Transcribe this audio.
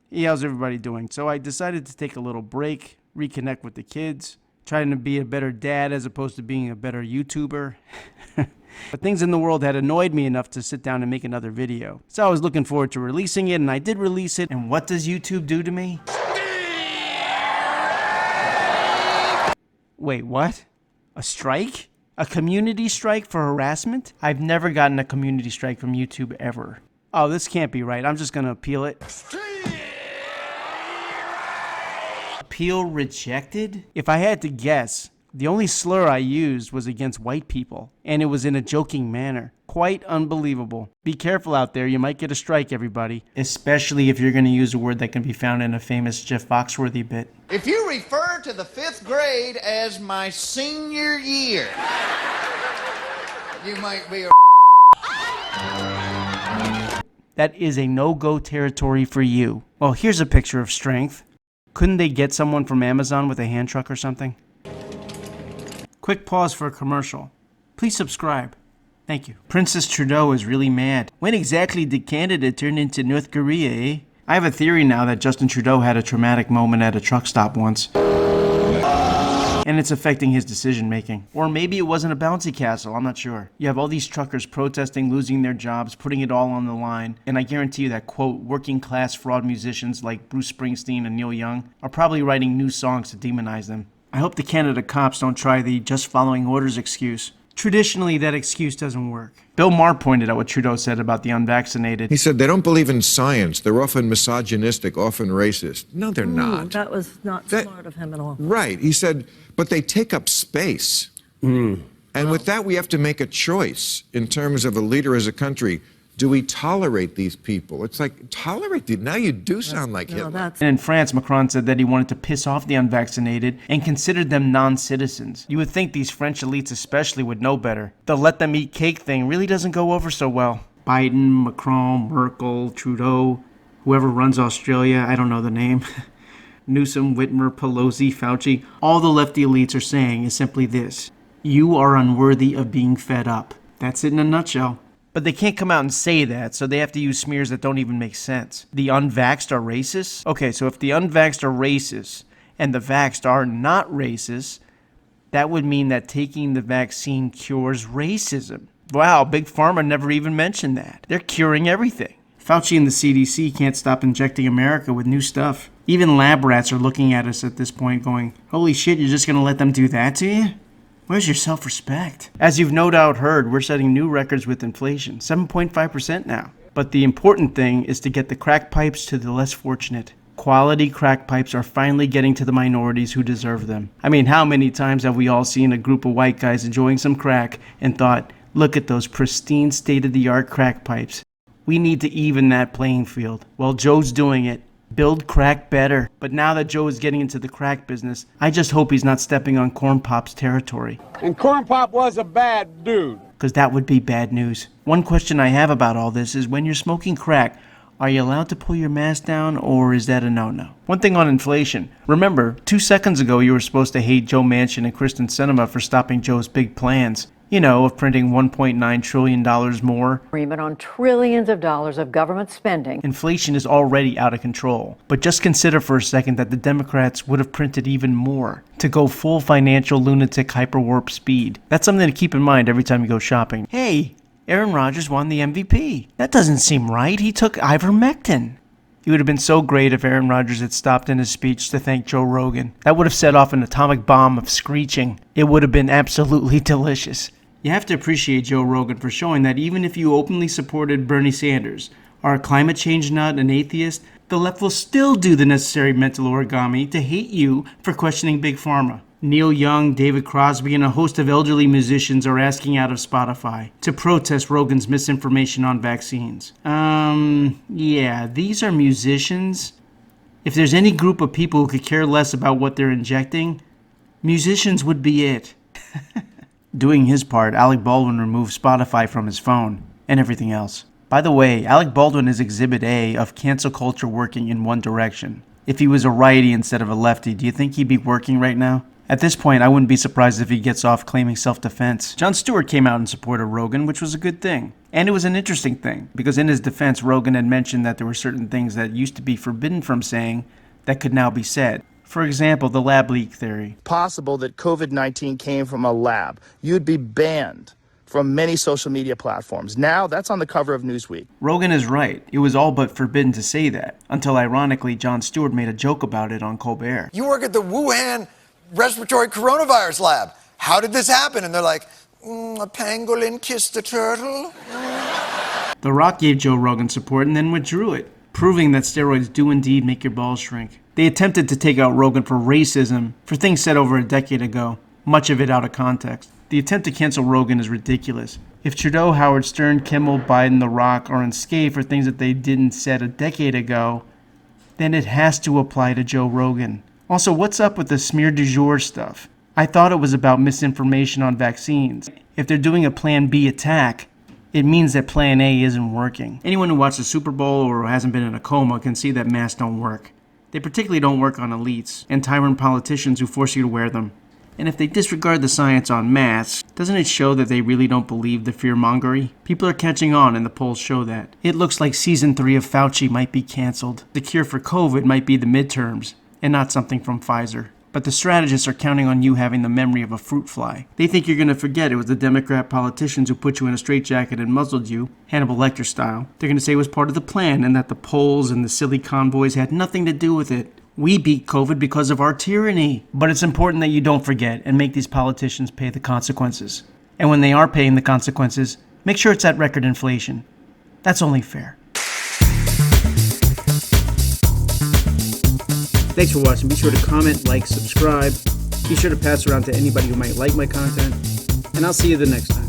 Hey, how's everybody doing? So I decided to take a little break, reconnect with the kids, trying to be a better dad as opposed to being a better YouTuber. But things in the world had annoyed me enough to sit down and make another video. So I was looking forward to releasing it, and I did release it. And what does YouTube do to me? Wait, what? A strike? A community strike for harassment? I've never gotten a community strike from YouTube ever. Oh, this can't be right. I'm just gonna appeal it. Appeal rejected? If I had to guess, the only slur I used was against white people, and it was in a joking manner. Quite unbelievable. Be careful out there, you might get a strike, everybody. Especially if you're gonna use a word that can be found in a famous Jeff Foxworthy bit. If you refer to the 5th grade as my senior year, you might be a That is a no-go territory for you. Well, here's a picture of strength. Couldn't they get someone from Amazon with a hand truck or something? Quick pause for a commercial. Please subscribe. Thank you. Princess Trudeau is really mad. When exactly did Canada turn into North Korea, eh? I have a theory now that Justin Trudeau had a traumatic moment at a truck stop once. And it's affecting his decision making. Or maybe it wasn't a bouncy castle, I'm not sure. You have all these truckers protesting, losing their jobs, putting it all on the line, and I guarantee you that, quote, working class fraud musicians like Bruce Springsteen and Neil Young are probably writing new songs to demonize them. I hope the Canada cops don't try the just following orders excuse. Traditionally, that excuse doesn't work. Bill Maher pointed out what Trudeau said about the unvaccinated. He said they don't believe in science. They're often misogynistic, often racist. No, they're not. That was not smart of him at all. Right. He said, but they take up space. And with that, we have to make a choice in terms of a leader as a country. Do we tolerate these people? It's like, tolerate them. Now you do sound like Hitler. And in France, Macron said that he wanted to piss off the unvaccinated and considered them non-citizens. You would think these French elites especially would know better. The let them eat cake thing really doesn't go over so well. Biden, Macron, Merkel, Trudeau, whoever runs Australia, I don't know the name. Newsom, Whitmer, Pelosi, Fauci, all the lefty elites are saying is simply this: you are unworthy of being fed up. That's it in a nutshell. But they can't come out and say that, so they have to use smears that don't even make sense. The unvaxxed are racist? Okay, so if the unvaxxed are racist and the vaxxed are not racist, that would mean that taking the vaccine cures racism. Wow, Big Pharma never even mentioned that. They're curing everything. Fauci and the CDC can't stop injecting America with new stuff. Even lab rats are looking at us at this point going, holy shit, you're just gonna let them do that to you? Where's your self-respect? As you've no doubt heard, we're setting new records with inflation, 7.5% now. But the important thing is to get the crack pipes to the less fortunate. Quality crack pipes are finally getting to the minorities who deserve them. I mean, how many times have we all seen a group of white guys enjoying some crack and thought, look at those pristine state-of-the-art crack pipes. We need to even that playing field. Well, Joe's doing it. Build crack better. But now that Joe is getting into the crack business, I just hope he's not stepping on Corn Pop's territory. And Corn Pop was a bad dude. Because that would be bad news. One question I have about all this is when you're smoking crack, are you allowed to pull your mask down, or is that a no-no? One thing on inflation. Remember, 2 seconds ago you were supposed to hate Joe Manchin and Kristen Sinema for stopping Joe's big plans. You know, of printing $1.9 trillion more. Agreement on trillions of dollars of government spending. Inflation is already out of control. But just consider for a second that the Democrats would have printed even more to go full financial lunatic hyperwarp speed. That's something to keep in mind every time you go shopping. Hey, Aaron Rodgers won the MVP. That doesn't seem right. He took ivermectin. It would have been so great if Aaron Rodgers had stopped in his speech to thank Joe Rogan. That would have set off an atomic bomb of screeching. It would have been absolutely delicious. You have to appreciate Joe Rogan for showing that even if you openly supported Bernie Sanders, are a climate change nut, an atheist, the left will still do the necessary mental origami to hate you for questioning Big Pharma. Neil Young, David Crosby, and a host of elderly musicians are asking out of Spotify to protest Rogan's misinformation on vaccines. Yeah, these are musicians. If there's any group of people who could care less about what they're injecting, musicians would be it. Doing his part, Alec Baldwin removed Spotify from his phone, and everything else. By the way, Alec Baldwin is Exhibit A of cancel culture working in one direction. If he was a righty instead of a lefty, do you think he'd be working right now? At this point, I wouldn't be surprised if he gets off claiming self-defense. Jon Stewart came out in support of Rogan, which was a good thing. And it was an interesting thing, because in his defense, Rogan had mentioned that there were certain things that used to be forbidden from saying that could now be said. For example, the lab leak theory. Possible that COVID-19 came from a lab. You'd be banned from many social media platforms. Now, that's on the cover of Newsweek. Rogan is right. It was all but forbidden to say that, until ironically, Jon Stewart made a joke about it on Colbert. You work at the Wuhan respiratory coronavirus lab. How did this happen? And they're like, a pangolin kissed a turtle. The Rock gave Joe Rogan support and then withdrew it, proving that steroids do indeed make your balls shrink. They attempted to take out Rogan for racism, for things said over a decade ago, much of it out of context. The attempt to cancel Rogan is ridiculous. If Trudeau, Howard Stern, Kimmel, Biden, The Rock are unscathed for things that they didn't said a decade ago, then it has to apply to Joe Rogan. Also, what's up with the smear du jour stuff? I thought it was about misinformation on vaccines. If they're doing a Plan B attack, it means that Plan A isn't working. Anyone who watched the Super Bowl or hasn't been in a coma can see that masks don't work. They particularly don't work on elites and tyrant politicians who force you to wear them. And if they disregard the science on masks, doesn't it show that they really don't believe the fear-mongery? People are catching on and the polls show that. It looks like season 3 of Fauci might be canceled. The cure for COVID might be the midterms, and not something from Pfizer. But the strategists are counting on you having the memory of a fruit fly. They think you're going to forget it was the Democrat politicians who put you in a straitjacket and muzzled you, Hannibal Lecter style. They're going to say it was part of the plan and that the polls and the silly convoys had nothing to do with it. We beat COVID because of our tyranny. But it's important that you don't forget and make these politicians pay the consequences. And when they are paying the consequences, make sure it's at record inflation. That's only fair. Thanks for watching. Be sure to comment, like, subscribe. Be sure to pass around to anybody who might like my content. And I'll see you the next time.